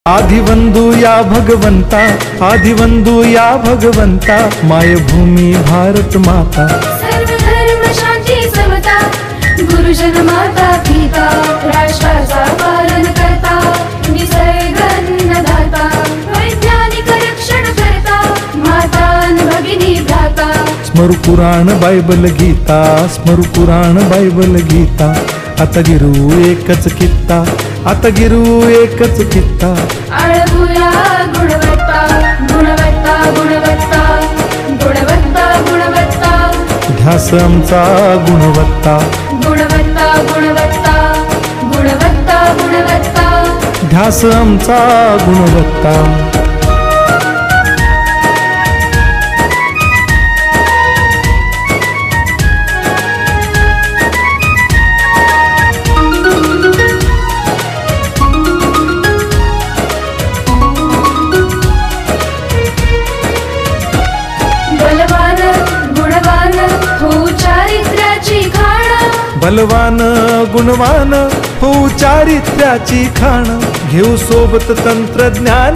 आदिवंदू या भगवंता, आदिवंदू या भगवंता, मायभूमी भारत माता। सर्व धर्म शांती समता, गुरुजन माता पिता, राष्ट्राचा पालन करता, निसर्ग अन्नदाता, वैज्ञानिक रक्षण करता, माता अन भगिनी भ्राता। स्मरू पुराण बायबल गीता, स्मरू पुराण बायबल गीता, आता गिरू एकच कित्ता, आता गिरू एकच कित्ता। आळवूया गुणवत्ता, गुणवत्ता, गुणवत्ता, गुणवत्ता, गुणवत्ता, ध्यास आमचा गुणवत्ता, गुणवत्ता, गुणवत्ता, गुणवत्ता, गुणवत्ता। ध्यास आमचा गुणवत्ता। बलवान गुणवान हो चारित्र्याची खाण, बलवान गुणवान हो चारित्र्याची खाण, घेऊ सोबत तंत्रज्ञान।